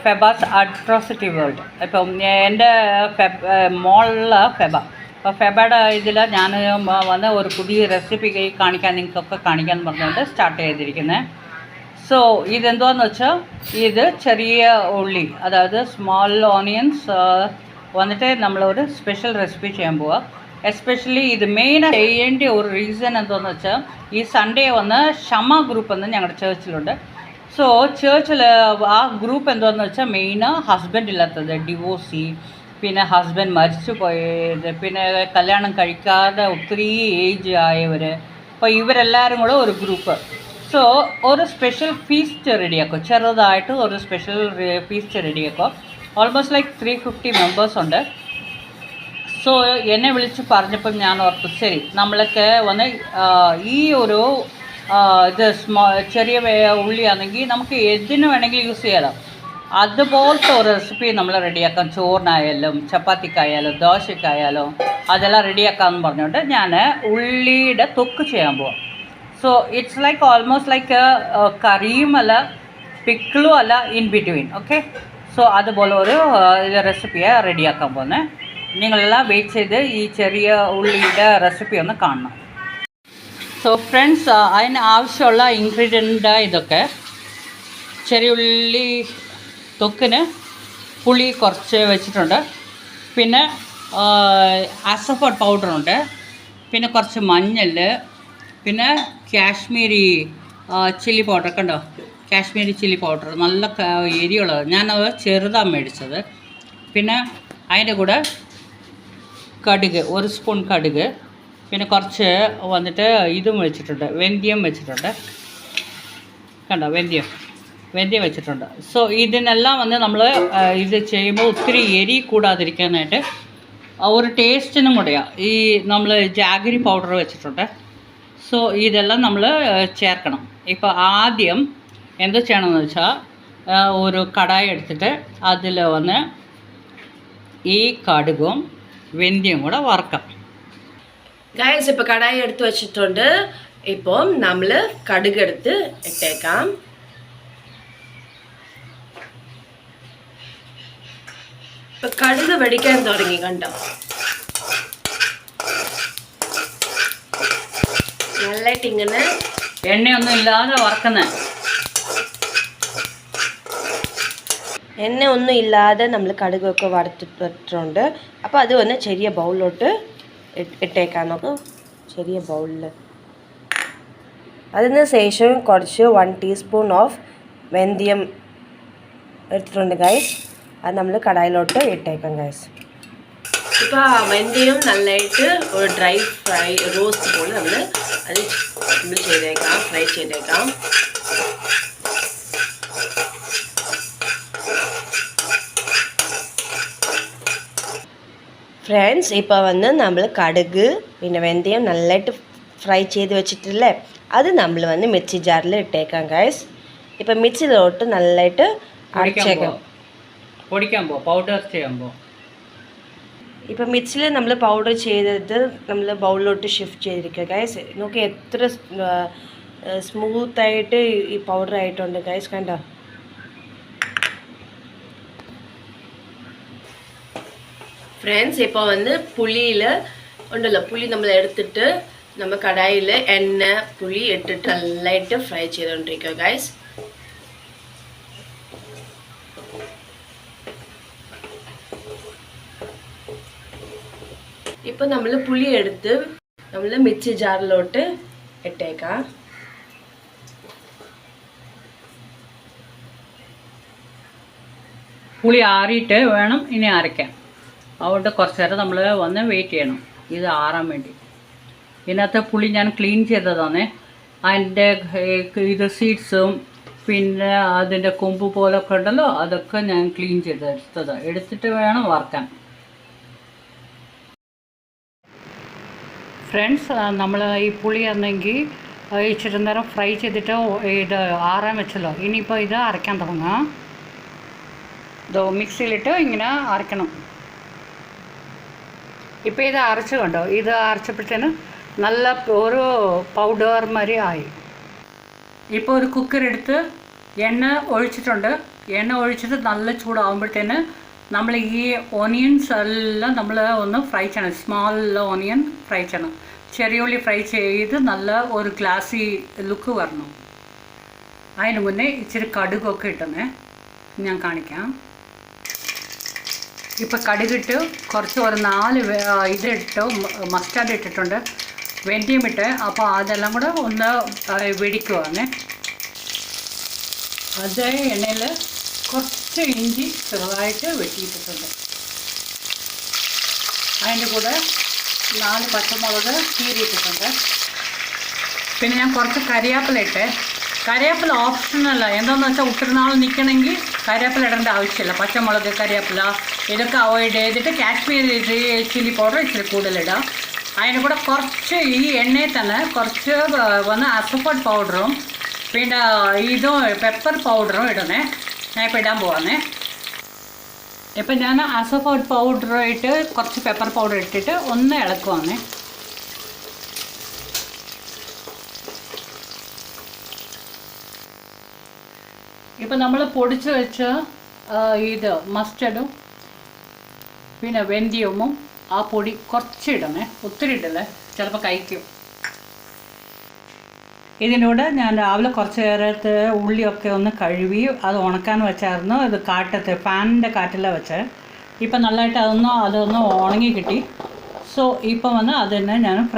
ഫെബാസ് atrocity world. ഇപ്പം എൻ്റെ മോളിൽ ഫെബ. അപ്പോൾ ഫെബയുടെ ഇതിൽ ഞാൻ വന്ന് ഒരു പുതിയ റെസിപ്പി കാണിക്കാൻ നിങ്ങൾക്കൊക്കെ കാണിക്കാൻ പറഞ്ഞുകൊണ്ട് സ്റ്റാർട്ട് ചെയ്തിരിക്കുന്നത്. സോ ഇതെന്താണെന്ന് വെച്ചാൽ ഇത് ചെറിയ ഉള്ളി, അതായത് സ്മോൾ ഓണിയൻസ് വന്നിട്ട് നമ്മളൊരു സ്പെഷ്യൽ റെസിപ്പി ചെയ്യാൻ പോവുക. എസ്പെഷ്യലി ഇത് മെയിൻ ചെയ്യേണ്ട ഒരു റീസൺ എന്താണെന്ന് വെച്ചാൽ ഈ സൺഡേ വന്ന് ഷമ ഗ്രൂപ്പ് എന്ന് ഞങ്ങളുടെ ചേർച്ചിലുണ്ട്. സോ ചേർച്ചിൽ ആ ഗ്രൂപ്പ് എന്താണെന്ന് വെച്ചാൽ മെയിൻ ഹസ്ബൻഡ് ഇല്ലാത്തത്, ഡിവോഴ്സി, പിന്നെ ഹസ്ബൻഡ് മരിച്ചു പോയത്, പിന്നെ കല്യാണം കഴിക്കാതെ ഒത്തിരി ഏജ് ആയവർ, അപ്പോൾ ഇവരെല്ലാവരും കൂടെ ഒരു ഗ്രൂപ്പ്. സോ ഒരു സ്പെഷ്യൽ ഫീസ്റ്റ് റെഡിയാക്കും, ചെറുതായിട്ട് ഒരു സ്പെഷ്യൽ ഫീസ്റ്റ് റെഡിയാക്കും. ഓൾമോസ്റ്റ് ലൈക്ക് 350 മെമ്പേഴ്സ് ഉണ്ട്. സോ എന്നെ വിളിച്ച് പറഞ്ഞപ്പം ഞാൻ ഓർത്തു ശരി നമ്മളൊക്കെ വന്ന് ഈ ഒരു ഇത് ചെറിയ ഉള്ളിയാണെങ്കിൽ നമുക്ക് എന്തിനു വേണമെങ്കിലും യൂസ് ചെയ്യാമല്ലോ. അതുപോലത്തെ ഒരു റെസിപ്പി നമ്മൾ റെഡിയാക്കാം. ചോറിനായാലും ചപ്പാത്തിക്കായാലും ദോശക്കായാലും അതെല്ലാം റെഡിയാക്കാമെന്ന് പറഞ്ഞുകൊണ്ട് ഞാൻ ഉള്ളിയുടെ തൊക്ക് ചെയ്യാൻ പോവാം. So it's like almost like കറിയും അല്ല പിക്കിളും അല്ല, ഇൻ ബിറ്റ്വീൻ. ഓക്കെ, സോ അതുപോലെ ഒരു റെസിപ്പിയാണ് റെഡിയാക്കാൻ പോകുന്നത്. നിങ്ങളെല്ലാം വെയിറ്റ് ചെയ്ത് ഈ ചെറിയ ഉള്ളിയുടെ റെസിപ്പി ഒന്ന് കാണണം. സോ ഫ്രണ്ട്സ്, അതിന് ആവശ്യമുള്ള ഇൻഗ്രീഡിയൻ്റ് ഇതൊക്കെ: ചെറിയ ഉള്ളി തൊക്കിന് പുളി കുറച്ച് വെച്ചിട്ടുണ്ട്, പിന്നെ അസഫോഡ് പൗഡറുണ്ട്, പിന്നെ കുറച്ച് മഞ്ഞൾ, പിന്നെ കാശ്മീരി ചില്ലി പൗഡർ. കണ്ടോ, കാശ്മീരി ചില്ലി പൗഡർ നല്ല എരിയുള്ളത്, ഞാനത് ചെറുതാണ് മേടിച്ചത്. പിന്നെ അതിൻ്റെ കൂടെ കടുക്, 1 സ്പൂൺ കടുക്, പിന്നെ കുറച്ച് വന്നിട്ട് ഇതും വെച്ചിട്ടുണ്ട്, വെന്തിയം വെച്ചിട്ടുണ്ട്. കണ്ടോ, വെന്തിയം വെച്ചിട്ടുണ്ട്. സോ ഇതിനെല്ലാം വന്ന് നമ്മൾ ഇത് ചെയ്യുമ്പോൾ ഒത്തിരി എരി കൂടാതിരിക്കാനായിട്ട് ഒരു ടേസ്റ്റിനും കൂടെയാണ് ഈ നമ്മൾ ജാഗരി പൗഡർ വെച്ചിട്ടുണ്ട്. സോ ഇതെല്ലാം നമ്മൾ ചേർക്കണം. ഇപ്പോൾ ആദ്യം എന്ത് ചെയ്യണമെന്ന് വെച്ചാൽ ഒരു കടായി എടുത്തിട്ട് അതിൽ വന്ന് ഈ കടുകും വെന്തിയും കൂടെ വറക്കാം. ഗൈസ്, ഇപ്പോൾ കടായി എടുത്ത് വെച്ചിട്ടുണ്ട്. ഇപ്പം നമ്മൾ കടുക് എടുത്ത് ഇട്ടേക്കാം. ഇപ്പം കടുക് വെടിക്കാൻ തുടങ്ങി, കണ്ടോ, നല്ലതായിട്ട് ഇങ്ങനെ എണ്ണയൊന്നും ഇല്ലാതെ വറക്കുന്നത്. എണ്ണ ഒന്നും ഇല്ലാതെ നമ്മൾ കടുകൊക്കെ വറുത്തിട്ടുണ്ട്. അപ്പോൾ അത് വന്ന് ചെറിയ ബൗളിലോട്ട് ഇട്ടേക്കാൻ നോക്ക്, ചെറിയ ബൗളിൽ. അതിന് ശേഷം കുറച്ച് 1 ടീസ്പൂൺ ഓഫ് വെന്തയം എടുത്തിട്ടുണ്ട് ഗൈസ്. അത് നമ്മൾ കടായിലോട്ട് ഇട്ടേക്കാം ഗൈസ്. ഇപ്പോൾ വെന്തയം നല്ലതായിട്ട് ഒരു ഡ്രൈ ഫ്രൈ റോസ്റ്റ് പോലെ നമ്മൾ ഫ്രൈ ചെയ്തേക്കാം. ഫ്രണ്ട്സ്, ഇപ്പോൾ വന്ന് നമ്മൾ കടുക് പിന്നെ വെന്തയം നല്ലതായിട്ട് ഫ്രൈ ചെയ്ത് വെച്ചിട്ടില്ലേ, അത് നമ്മൾ വന്ന് മിക്സി ജാറിൽ ഇട്ടേക്കാം ഗൈസ്. ഇപ്പം മിക്സിയിലോട്ട് നല്ലതായിട്ട് അടിച്ചേക്കാം, പൗഡർ ചെയ്യുമ്പോൾ. ഇപ്പം മിക്സിയിൽ നമ്മൾ പൗഡർ ചെയ്തത് നമ്മൾ ബൗളിലോട്ട് ഷിഫ്റ്റ് ചെയ്തിരിക്കുക ഗൈസ്. നോക്കി എത്ര സ്മൂത്തായിട്ട് ഈ പൗഡർ ആയിട്ടുണ്ട് ഗൈസ്, കണ്ടോ. ഫ്രണ്ട്സ്, ഇപ്പോൾ വന്ന് പുളിയിൽ ഉണ്ടല്ലോ, പുളി നമ്മൾ എടുത്തിട്ട് നമ്മൾ കടായിൽ എണ്ണ പുളി ഇട്ടിട്ട് നല്ലതായിട്ട് ഫ്രൈ ചെയ്തുകൊണ്ടിരിക്കുക ഗൈസ്. ഇപ്പോൾ നമ്മൾ പുളി എടുത്ത് നമ്മൾ മിക്സി ജാറിലോട്ട് ഇട്ടേക്കാം. പുളി ആറിയിട്ട് വേണം ഇനി അരയ്ക്കാൻ. അതുകൊണ്ട് കുറച്ച് നേരം നമ്മൾ വന്ന് വെയിറ്റ് ചെയ്യണം ഇത് ആറാൻ വേണ്ടി. ഇതിനകത്ത് പുളി ഞാൻ ക്ലീൻ ചെയ്തതാണ്. അതിൻ്റെ ഇത് സീഡ്സും പിന്നെ അതിൻ്റെ കൊമ്പ് പോലൊക്കെ ഉണ്ടല്ലോ, അതൊക്കെ ഞാൻ ക്ലീൻ എടുത്തിട്ട് വേണം വറുക്കാൻ. ഫ്രണ്ട്സ്, നമ്മൾ ഈ പുളി ആണെങ്കിൽ ഇച്ചിരി നേരം ഫ്രൈ ചെയ്തിട്ട് ഇത് ആറാൻ വെച്ചല്ലോ. ഇനിയിപ്പോൾ ഇത് അരയ്ക്കാൻ തുടങ്ങാം. ഇത് മിക്സിയിലിട്ട് ഇങ്ങനെ അരയ്ക്കണം. ഇപ്പോൾ ഇത് അരച്ച് കണ്ടോ, ഇത് അരച്ചപ്പോഴത്തേന് നല്ല ഒരു പൗഡർ മാതിരി ആയി. ഇപ്പോൾ ഒരു കുക്കർ എടുത്ത് എണ്ണ ഒഴിച്ചിട്ടുണ്ട്. എണ്ണ ഒഴിച്ചിട്ട് നല്ല ചൂടാകുമ്പോഴത്തേന് നമ്മൾ ഈ ഓണിയൻസ് എല്ലാം നമ്മൾ ഒന്ന് ഫ്രൈ ചെയ്യണം. സ്മോൾ ഓണിയൻ ഫ്രൈ ചെയ്യണം. ചെറിയ ഉള്ളി ഫ്രൈ ചെയ്ത് നല്ല ഒരു ഗ്ലാസി ലുക്ക് വരണം. അതിന് മുന്നേ ഇച്ചിരി കടുകൊക്കെ ഇട്ടണേ, ഞാൻ കാണിക്കാം. ഇപ്പോൾ കടുകിട്ട് കുറച്ച് ഒരു 4 ഇതിട്ട് മസ്റ്റാർഡ് ഇട്ടിട്ടുണ്ട്, വെന്തയം ഇട്ട്. അപ്പോൾ അതെല്ലാം കൂടെ ഒന്ന് വെടിക്കുവാണ്. അതേ എണ്ണയിൽ കുറച്ച് ഇഞ്ചി ചെറുതായിട്ട് വെട്ടിയിട്ടിട്ടുണ്ട്. അതിൻ്റെ കൂടെ 4 പച്ചമുളക് കീറിയിട്ടിട്ടുണ്ട്. പിന്നെ ഞാൻ കുറച്ച് കരിവേപ്പില ഇട്ട്. കരിവേപ്പില ഓപ്ഷനല്ല, എന്താണെന്ന് വെച്ചാൽ ഒത്തിരി നാൾ നിൽക്കണമെങ്കിൽ കരിവേപ്പില ഇടേണ്ട ആവശ്യമില്ല. പച്ചമുളക്, കരിവേപ്പില ഇതൊക്കെ അവോയ്ഡ് ചെയ്തിട്ട് കാശ്മീരി ചില്ലി പൗഡർ ഇച്ചിരി കൂടുതലിടാം. അതിന് കൂടെ കുറച്ച് ഈ എണ്ണയിൽ തന്നെ കുറച്ച് അസഫോർഡ് പൗഡറും പിന്നെ ഇതും പെപ്പർ പൗഡറും ഇടണേ. ഞാൻ ഇപ്പോൾ ഇടാൻ പോവാന്നേ. ഇപ്പം ഞാൻ അസഫോർഡ് പൗഡർ ഇട്ട് കുറച്ച് പെപ്പർ പൗഡർ ഇട്ടിട്ട് ഒന്ന് ഇളക്കുവാന്നേ. ഇപ്പം നമ്മൾ പൊടിച്ച് വെച്ച ഇത് മസ്റ്റർഡും പിന്നെ വെന്തയവും ആ പൊടി കുറച്ച് ഇടണേ, ഒത്തിരി ഇടല്ലേ, ചിലപ്പോൾ കഴിക്കും. ഇതിനൂടെ ഞാൻ രാവിലെ കുറച്ച് നേരത്തെ ഉള്ളിയൊക്കെ ഒന്ന് കഴുകി അത് ഉണക്കാൻ വെച്ചായിരുന്നു. ഇത് കാറ്റത്ത് ഫാനിൻ്റെ കാറ്റിലാണ് വെച്ചത്. ഇപ്പം നല്ലതായിട്ട് അതൊന്ന് ഉണങ്ങി കിട്ടി. സോ ഇപ്പം അത് തന്നെ ഞാൻ